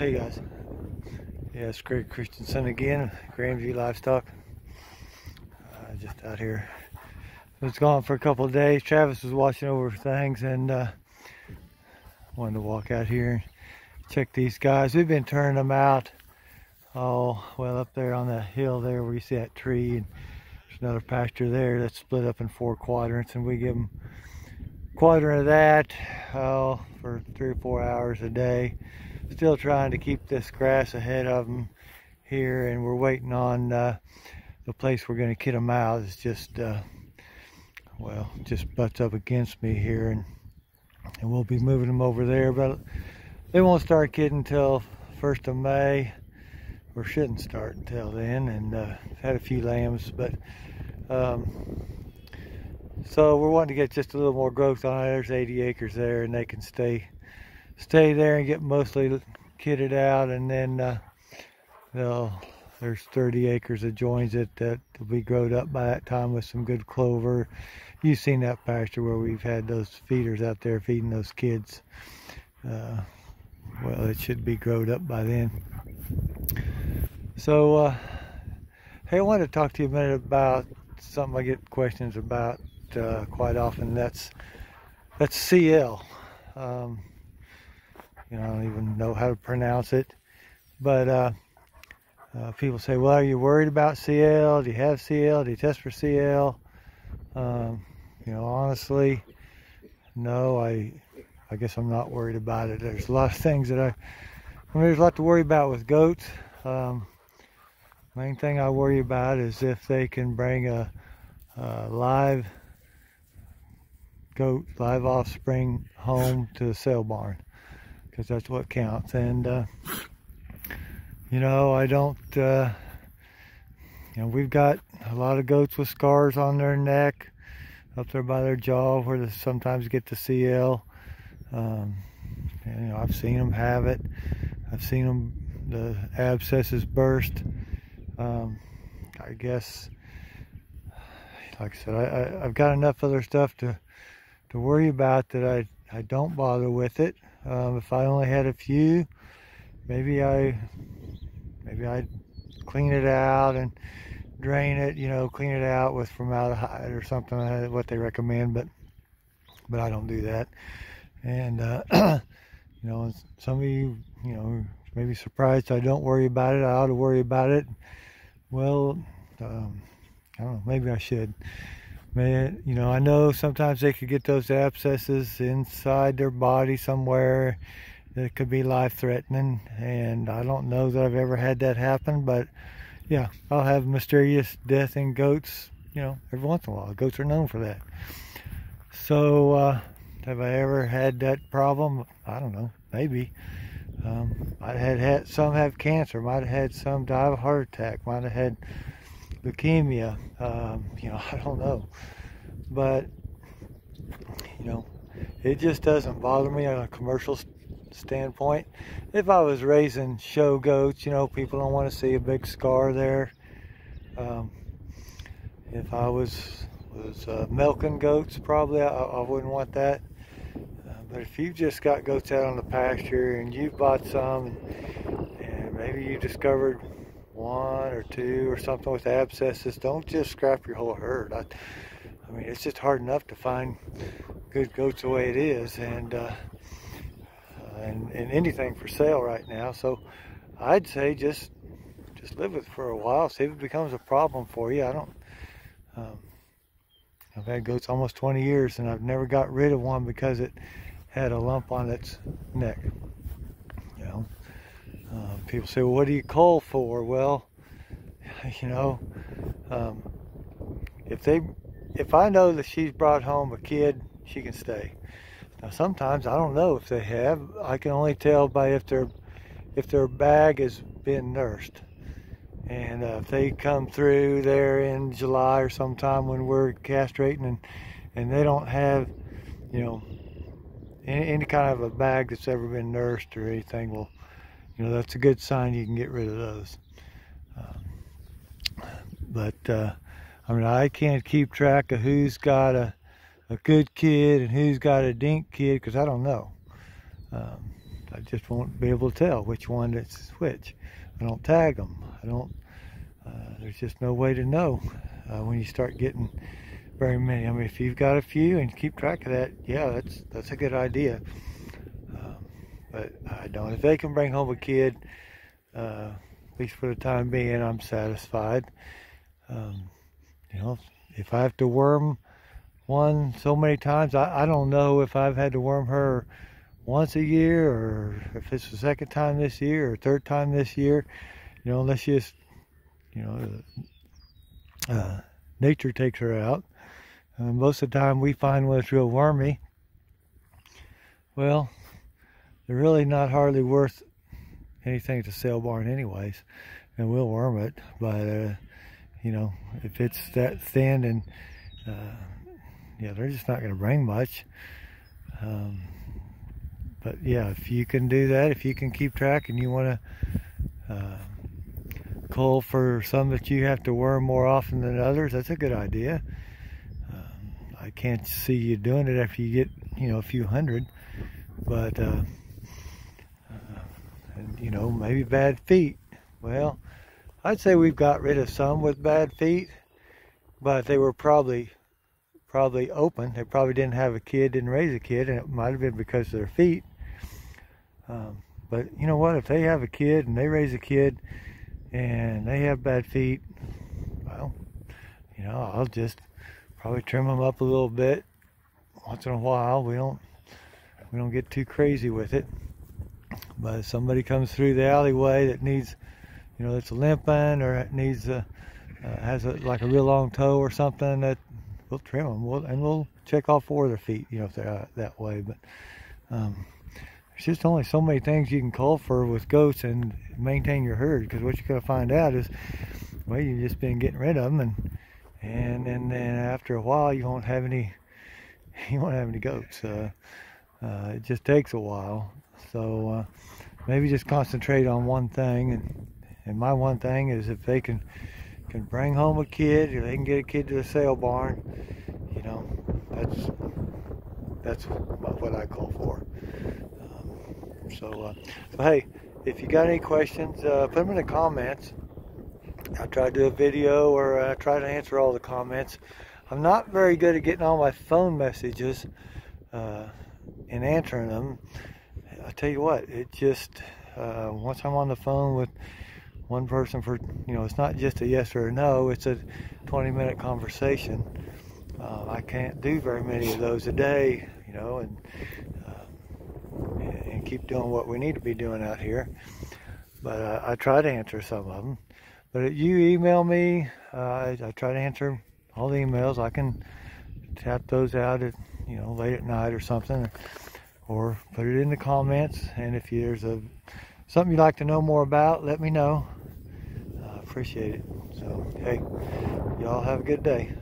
Hey guys, yeah, it's Greg Christensen again, Grandview Livestock. Just out here. I was gone for a couple of days. Travis was watching over things and wanted to walk out here and check these guys. We've been turning them out all well up there on the hill there where you see that tree, and there's another pasture there that's split up in 4 quadrants, and we give them a quadrant of that for 3 or 4 hours a day. Still trying to keep this grass ahead of them here, and we're waiting on the place we're going to kid them out. It's just well, just butts up against me here, and we'll be moving them over there, but they won't start kidding until 1st of May, or shouldn't start until then. And had a few lambs, but so we're wanting to get just a little more growth on it. There's 80 acres there, and they can stay there and get mostly kidded out, and then there's 30 acres that joins it that will be growed up by that time with some good clover. You've seen that pasture where we've had those feeders out there feeding those kids. Well, it should be growed up by then. So hey, I wanted to talk to you a minute about something I get questions about quite often. That's CL. I don't even know how to pronounce it, but people say, well, are you worried about CL? Do you have CL? Do you test for CL? Honestly, no, I guess I'm not worried about it. There's a lot of things that there's a lot to worry about with goats. Main thing I worry about is if they can bring a live goat, live offspring home to the sale barn, because that's what counts. And I don't we've got a lot of goats with scars on their neck up there by their jaw where they sometimes get the CL. I've seen them have it. I've seen them, the abscesses burst. I guess, like I said, I've got enough other stuff to worry about that I don't bother with it. If I only had a few, maybe I'd clean it out and drain it, clean it out with formaldehyde or something, what they recommend, but I don't do that. And some of you, may be surprised I don't worry about it. I ought to worry about it. Well, I don't know, maybe I should. Man, I know sometimes they could get those abscesses inside their body somewhere that could be life-threatening, and I don't know that I've ever had that happen, but yeah, I'll have mysterious death in goats, every once in a while. Goats are known for that. So, have I ever had that problem? I don't know, maybe. Might have had some have cancer, might have had some die of a heart attack, might have had leukemia, I don't know, but it just doesn't bother me on a commercial standpoint. If I was raising show goats, people don't want to see a big scar there. If I was milking goats, probably I wouldn't want that. But if you've just got goats out on the pasture and you've bought some, and maybe you discovered 1 or 2 or something with abscesses, don't just scrap your whole herd. I mean, it's just hard enough to find good goats the way it is, and anything for sale right now. So I'd say just live with it for a while, see if it becomes a problem for you. I've had goats almost 20 years, and I've never got rid of one because it had a lump on its neck. People say, well, what do you cull for? Well, if I know that she's brought home a kid, she can stay. Now sometimes I don't know if they have. I can only tell by if their bag has been nursed. And if they come through there in July or sometime when we're castrating, and they don't have, any kind of a bag that's ever been nursed or anything, well, that's a good sign. You can get rid of those. I can't keep track of who's got a good kid and who's got a dink kid, because I don't know. I just won't be able to tell which one is which. I don't tag them. I don't. There's just no way to know when you start getting very many. I mean, if you've got a few and keep track of that, yeah, that's a good idea. But I don't. If they can bring home a kid, at least for the time being, I'm satisfied. You know, if I have to worm one so many times, I don't know if I've had to worm her once a year, or if it's the second time this year or third time this year. You know, unless just, you know, nature takes her out. Most of the time we find when it's real wormy, well, they're really not hardly worth anything at the sale barn anyways, and we'll worm it. But you know, if it's that thin, and yeah, they're just not going to bring much. But yeah, if you can do that, if you can keep track and you want to cull for some that you have to worm more often than others, that's a good idea. I can't see you doing it after you get, you know, a few hundred, but and, you know, maybe bad feet. Well, I'd say we've got rid of some with bad feet, but they were probably open. They probably didn't have a kid, didn't raise a kid, and it might have been because of their feet. But you know what? If they have a kid and they raise a kid and they have bad feet, well, you know, I'll just probably trim them up a little bit once in a while. We don't get too crazy with it. But if somebody comes through the alleyway that needs, you know, that's limping, or it needs has like a real long toe or something, that we'll trim them. We'll check all four of their feet, you know, if they're that way. But there's just only so many things you can cull for with goats and maintain your herd, because what you're going to find out is, well, you've just been getting rid of them, and then after a while you won't have any goats. It just takes a while. So maybe just concentrate on one thing, and my one thing is if they can bring home a kid, or they can get a kid to the sale barn, you know, that's what I call for. So hey, if you got any questions, put them in the comments. I'll try to do a video, or try to answer all the comments. I'm not very good at getting all my phone messages and answering them. I tell you what, it just once I'm on the phone with one person for, you know, it's not just a yes or a no, it's a 20-minute conversation. I can't do very many of those a day, you know, and keep doing what we need to be doing out here. But I try to answer some of them. But if you email me, I try to answer all the emails. I can tap those out at, you know, late at night or something, or put it in the comments. And if there's something you'd like to know more about, let me know. I appreciate it. So hey, y'all have a good day.